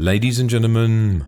Ladies and gentlemen,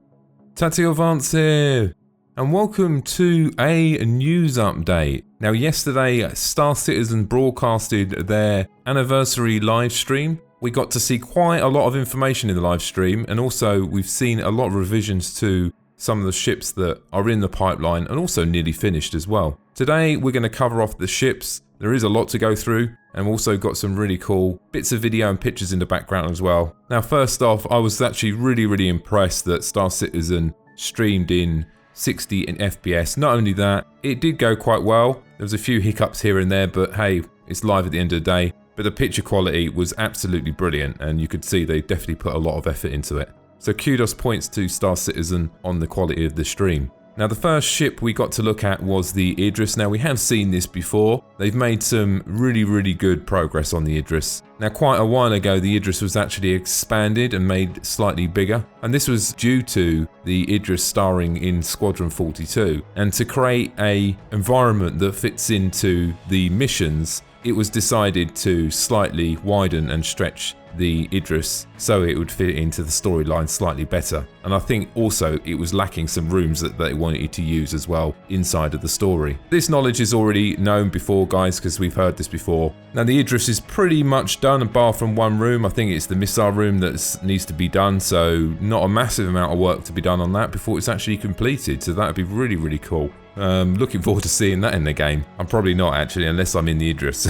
Tatio Vance here, and welcome to a news update. Now yesterday, Star Citizen broadcasted their anniversary live stream. We got to see quite a lot of information in the live stream, and also we've seen a lot of revisions to some of the ships that are in the pipeline and also nearly finished as well. Today we're going to cover off the ships. There is a lot to go through, and we've also got some really cool bits of video and pictures in the background as well. Now first off, I was actually really impressed that Star Citizen streamed in 60 in FPS. Not only that, it did go quite well. There was a few hiccups here and there, but hey, it's live at the end of the day. But the picture quality was absolutely brilliant, and you could see they definitely put a lot of effort into it. So kudos points to Star Citizen on the quality of the stream. Now the first ship we got to look at was the AEGIS. Now we have seen this before. They've made some really good progress on the AEGIS. Now quite a while ago the AEGIS was actually expanded and made slightly bigger, and this was due to the AEGIS starring in Squadron 42. And to create an environment that fits into the missions, it was decided to slightly widen and stretch the AEGIS so it would fit into the storyline slightly better. And I think also it was lacking some rooms that they wanted to use as well inside of the story. This knowledge is already known before, guys, because we've heard this before. Now the AEGIS is pretty much done apart from one room. I think it's the missile room that needs to be done, so not a massive amount of work to be done on that before it's actually completed, so that would be really cool. Looking forward to seeing that in the game. I'm probably not actually, unless I'm in the AEGIS.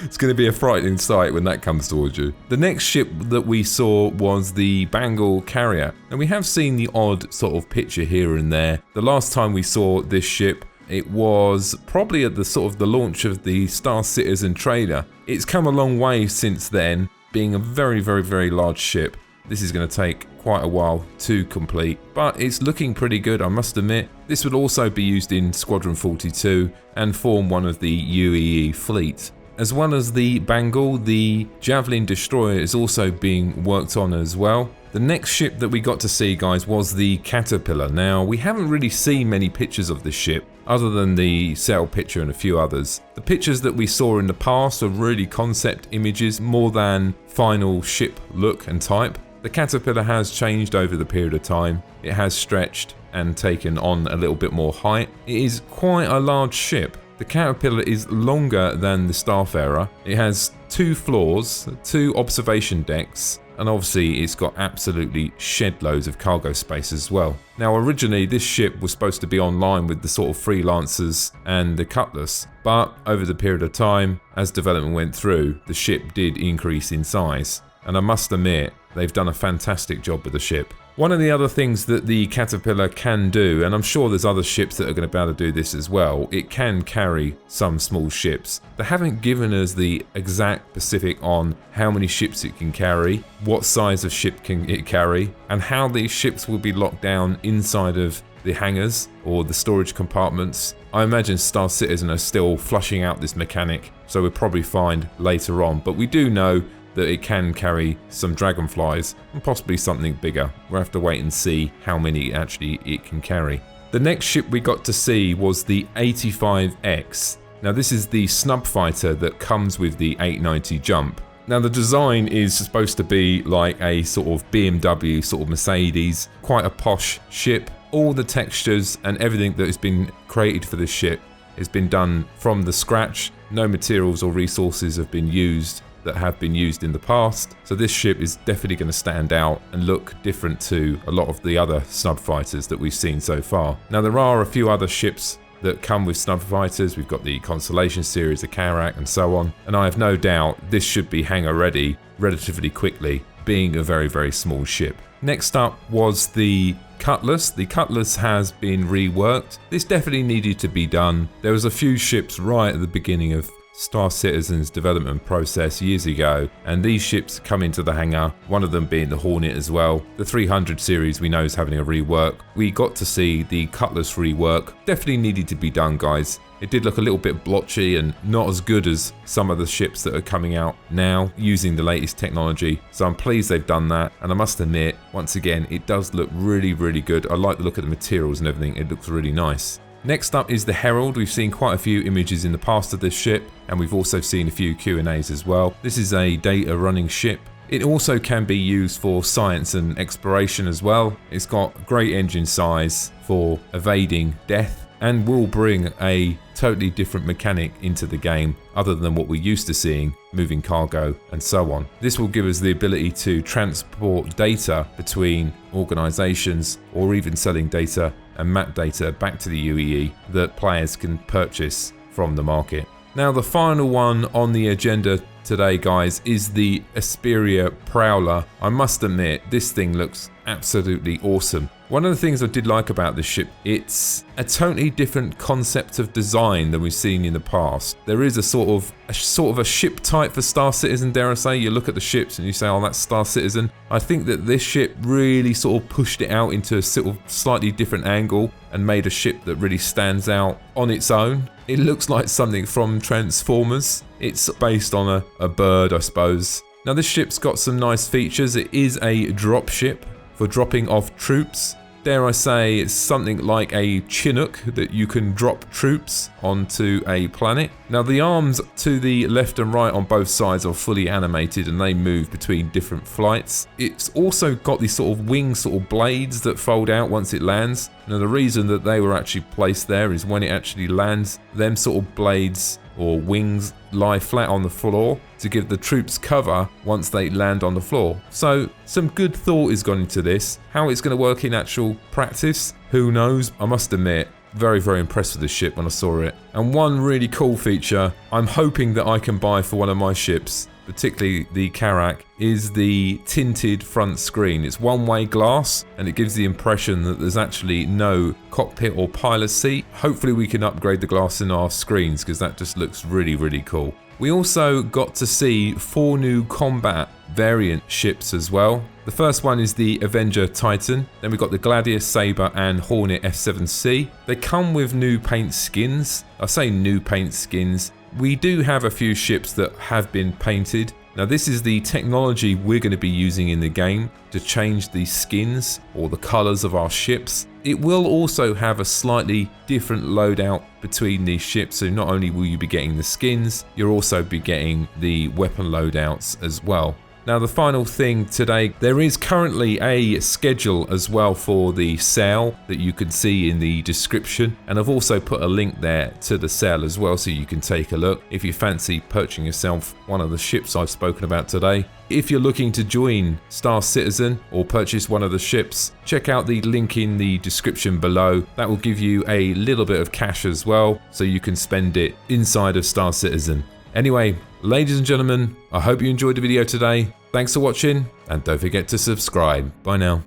It's going to be a frightening sight when that comes towards you. The next ship that we saw was the Bengal carrier, and we have seen the odd sort of picture here and there. The last time we saw this ship, it was probably at the sort of the launch of the Star Citizen trailer. It's come a long way since then, being a very large ship. This is going to take quite a while to complete, but it's looking pretty good, I must admit. This would also be used in Squadron 42 and form one of the UEE fleet. As well as the Bengal, the Javelin destroyer is also being worked on as well. The next ship that we got to see, guys, was the Caterpillar. Now, we haven't really seen many pictures of this ship, other than the sail picture and a few others. The pictures that we saw in the past are really concept images more than final ship look and type. The Caterpillar has changed over the period of time. It has stretched and taken on a little bit more height. It is quite a large ship. The Caterpillar is longer than the Starfarer. It has 2 floors, 2 observation decks, and obviously it's got absolutely shed loads of cargo space as well. Now originally this ship was supposed to be online with the sort of freelancers and the Cutlass, but over the period of time, as development went through, the ship did increase in size. And I must admit, they've done a fantastic job with the ship. One of the other things that the Caterpillar can do, and I'm sure there's other ships that are going to be able to do this as well, it can carry some small ships. They haven't given us the exact specific on how many ships it can carry, what size of ship can it carry, and how these ships will be locked down inside of the hangars or the storage compartments. I imagine Star Citizen are still flushing out this mechanic, so we'll probably find later on, but we do know that it can carry some dragonflies and possibly something bigger. We'll have to wait and see how many actually it can carry. The next ship we got to see was the 85X. Now this is the snub fighter that comes with the 890 jump. Now the design is supposed to be like a sort of BMW, sort of Mercedes, quite a posh ship. All the textures and everything that has been created for this ship has been done from the scratch. No materials or resources have been used that have been used in the past, so this ship is definitely going to stand out and look different to a lot of the other snub fighters that we've seen so far. Now there are a few other ships that come with snub fighters. We've got the Constellation series, the Karak and so on, and I have no doubt this should be hangar ready relatively quickly, being a very small ship. Next up was the Cutlass. The Cutlass has been reworked. This definitely needed to be done. There was a few ships right at the beginning of Star Citizen's development process years ago, and these ships come into the hangar, one of them being the Hornet as well. The 300 series we know is having a rework. We got to see the Cutlass rework. Definitely needed to be done, guys. It did look a little bit blotchy and not as good as some of the ships that are coming out now using the latest technology, so I'm pleased they've done that. And I must admit, once again, it does look really good. I like the look of the materials and everything. It looks really nice. Next up is the Herald. We've seen quite a few images in the past of this ship, and we've also seen a few Q&As as well. This is a data running ship. It also can be used for science and exploration as well. It's got great engine size for evading death and will bring a totally different mechanic into the game other than what we're used to seeing, moving cargo and so on. This will give us the ability to transport data between organizations or even selling data and map data back to the UEE that players can purchase from the market. Now the final one on the agenda today, guys, is the Asperia Prowler. I must admit, this thing looks absolutely awesome. One of the things I did like about this ship, it's a totally different concept of design than we've seen in the past. There is a sort of a ship type for Star Citizen, dare I say. You look at the ships and you say, oh, that's Star Citizen. I think that this ship really sort of pushed it out into a sort of slightly different angle and made a ship that really stands out on its own. It looks like something from Transformers. It's based on a bird, I suppose. Now this ship's got some nice features. It is a drop ship for dropping off troops. Dare I say, it's something like a Chinook that you can drop troops onto a planet. Now the arms to the left and right on both sides are fully animated and they move between different flights. It's also got these sort of wing sort of blades that fold out once it lands. Now the reason that they were actually placed there is when it actually lands, them sort of blades or wings lie flat on the floor to give the troops cover once they land on the floor. So some good thought has gone into this. How it's going to work in actual practice, who knows? I must admit, very impressed with this ship when I saw it. And one really cool feature I'm hoping that I can buy for one of my ships, particularly the Karak, is the tinted front screen. It's one-way glass and it gives the impression that there's actually no cockpit or pilot seat. Hopefully we can upgrade the glass in our screens because that just looks really cool. We also got to see 4 new combat variant ships as well. The first one is the Avenger Titan, then we've got the Gladius, Sabre and Hornet F7C. They come with new paint skins. I say new paint skins. We do have a few ships that have been painted. Now this is the technology we're going to be using in the game to change the skins or the colours of our ships. It will also have a slightly different loadout between these ships, so not only will you be getting the skins, you'll also be getting the weapon loadouts as well. Now the final thing today, there is currently a schedule as well for the sale that you can see in the description, and I've also put a link there to the sale as well so you can take a look if you fancy purchasing yourself one of the ships I've spoken about today. If you're looking to join Star Citizen or purchase one of the ships, check out the link in the description below. That will give you a little bit of cash as well so you can spend it inside of Star Citizen. Anyway, ladies and gentlemen, I hope you enjoyed the video today. Thanks for watching and don't forget to subscribe. Bye now.